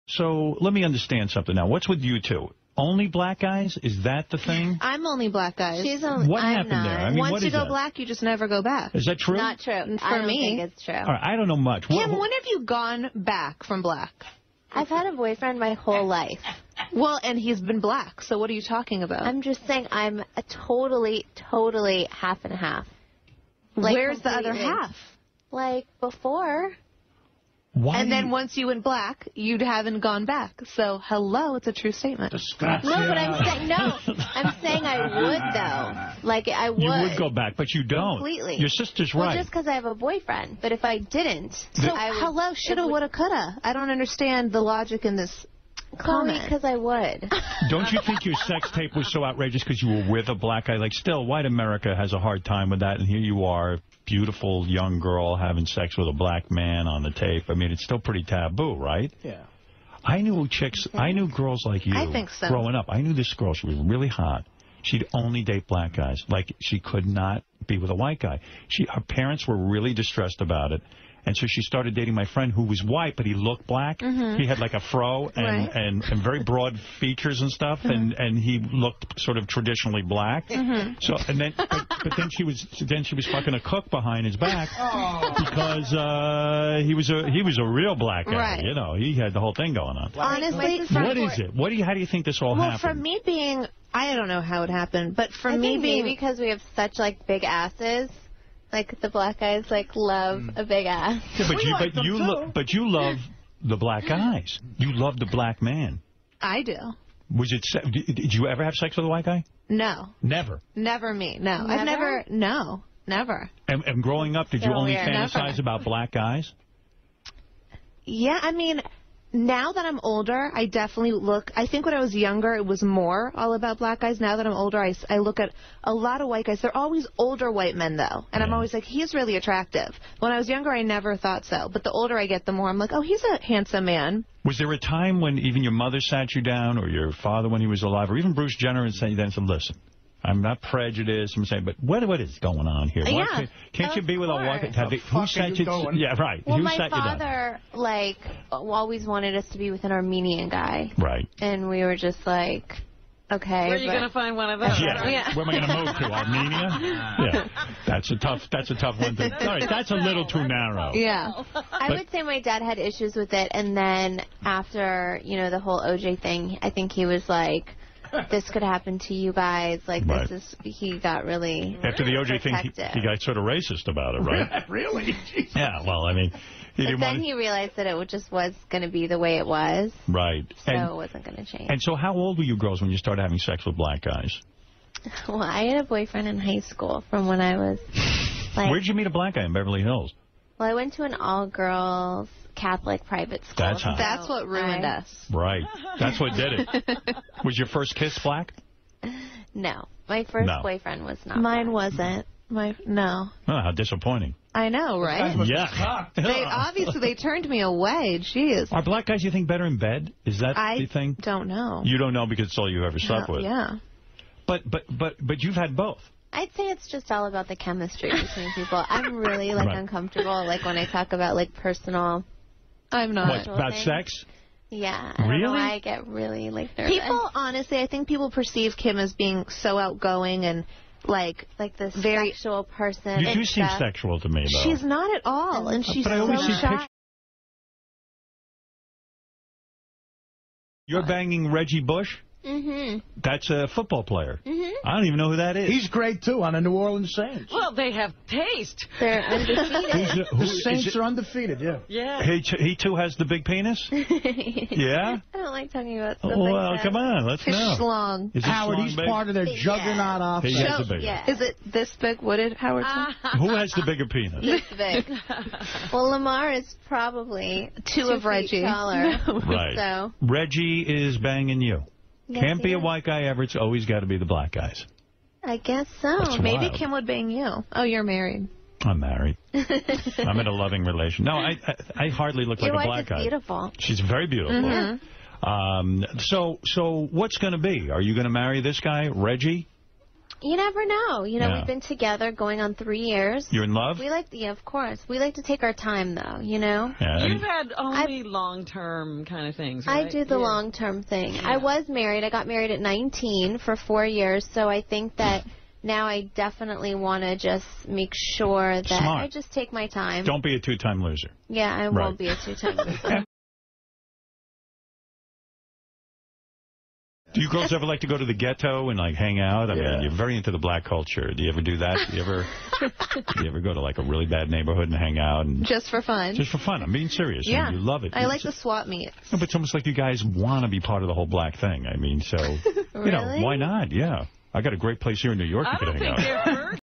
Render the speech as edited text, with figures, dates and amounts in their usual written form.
So let me understand something now. What's with you two? Only black guys? Is that the thing? I'm only black guys. What happened there? I mean, once you go black, you just never go back. Is that true? Not true. I don't me, think it's true. All right, I don't know much. Kim, when have you gone back from black? I've had a boyfriend my whole life. Well, and he's been black, so what are you talking about? I'm just saying I'm a totally half and half. Like, where's the other half? Like, before. Why and then once you went black, you haven't gone back. So, hello, it's a true statement. No, but I'm saying I would, though. Like, I would. You would go back, but you don't. Completely. Your sister's well, right. just because I have a boyfriend. But if I didn't, so I would, hello, shoulda, woulda, coulda. I don't understand the logic in this comment. Because I would. Don't you think your sex tape was so outrageous because you were with a black guy? Like, still, white America has a hard time with that, and here you are, beautiful young girl having sex with a black man on the tape. I mean, it's still pretty taboo, right? Yeah. I knew girls like you I think so. growing up. I knew this girl. She was really hot. She'd only date black guys. Like, she could not be with a white guy. Her parents were really distressed about it. And so she started dating my friend who was white, but he looked black. He had like a fro and very broad features and stuff, and he looked sort of traditionally black. So and then, but then she was fucking a cook behind his back because he was a real black guy. Right. You know, he had the whole thing going on. Honestly, what is it? How do you think this all happened? Well, for me being, I don't know how it happened, but for I me think being, maybe because we have such like big asses. Like, the black guys, like, love a big ass. Yeah, but you love the black guys. You love the black man. I do. Did you ever have sex with a white guy? No. Never? Never me, no. I've never, no, never. And growing up, did you only fantasize about black guys? Yeah, I mean, now that I'm older, I definitely look, I think when I was younger, it was more all about black guys. Now that I'm older, I look at a lot of white guys. They're always older white men, though. And I'm always like, he's really attractive. When I was younger, I never thought so. But the older I get, the more I'm like, oh, he's a handsome man. Was there a time when even your mother sat you down, or your father when he was alive, or even Bruce Jenner and said, listen, I'm not prejudiced, I'm saying, but what is going on here? Yeah, can't you be with a white guy? Who sat you down? Yeah, right. Well, who my sat father, like, always wanted us to be with an Armenian guy. Right. And we were just like, okay. Where are you going to find one of those? Yeah. Where am I going to move to? Armenia? Yeah. That's a tough one. All right, that's a little too narrow. Yeah. I would say my dad had issues with it, and then after, the whole OJ thing, I think he was like, this could happen to you guys. Like, he got really After the OJ thing, he got sort of racist about it, right? Really? Yeah, well, I mean... he realized that it just was going to be the way it was. Right. So it wasn't going to change. And so how old were you girls when you started having sex with black guys? Well, I had a boyfriend in high school from when I was... like, where'd you meet a black guy in Beverly Hills? Well, I went to an all-girls Catholic private school. That's hot. That's what ruined us. Right. That's what did it. Was your first kiss black? No. My first boyfriend was not. Mine wasn't. No. Oh, how disappointing. I know, right? Yeah. They turned me away. Jeez. Are black guys, you think, better in bed? Is that the thing? I don't know. You don't know because it's all you ever slept with. Yeah. But you've had both. I'd say it's just all about the chemistry between people. I'm really, uncomfortable, when I talk about, personal... I'm not. What, about sex? Yeah. I don't know why I get really, nervous. People, honestly, I think people perceive Kim as being so outgoing and, like this very sexual person. You do seem sexual to me, though. She's not at all, and she's so shy. You're banging Reggie Bush? Mm-hmm. That's a football player. Mm-hmm. I don't even know who that is. He's great, too, on the New Orleans Saints. Well, they have taste. They're undefeated. The Saints are undefeated, yeah. Yeah. He, too, has the big penis? Yeah? I don't like talking about stuff well, like that. come on, let's know. Schlong. Is Howard, schlong he's big? part of their juggernaut offset. He has a big Yeah. Is it this big? What did Howard say? Who has the bigger penis? This big. Well, Lamar is probably two of Reggie. taller. Right. So. Reggie is banging you. Yes, Can't be a white guy ever. It's always got to be the black guys. I guess so. That's Maybe wild. Kim would bang you. Oh, you're married. I'm married. I'm in a loving relation. No, I hardly look like a black guy. Your wife is beautiful. She's very beautiful. Mm-hmm. So what's going to be? Are you going to marry this guy, Reggie? You never know. You know, we've been together going on 3 years. You're in love? Yeah, of course. We like to take our time, though, you know? Yeah, You've had only long-term kind of things, right? I do the long-term thing. Yeah. I was married. I got married at 19 for 4 years, so I think that now I definitely want to just make sure that I just take my time. Don't be a two-time loser. Yeah, I won't be a two-time loser. Do you girls ever like to go to the ghetto and, like, hang out? I mean, you're very into the black culture. Do you ever do that? Do you ever go to, like, a really bad neighborhood and hang out? And just for fun? Just for fun. I'm being serious. Yeah. I mean, you love it. I like the swap meets. No, but it's almost like you guys want to be part of the whole black thing. I mean, so, really? you know, why not? Yeah. I got a great place here in New York you could hang out.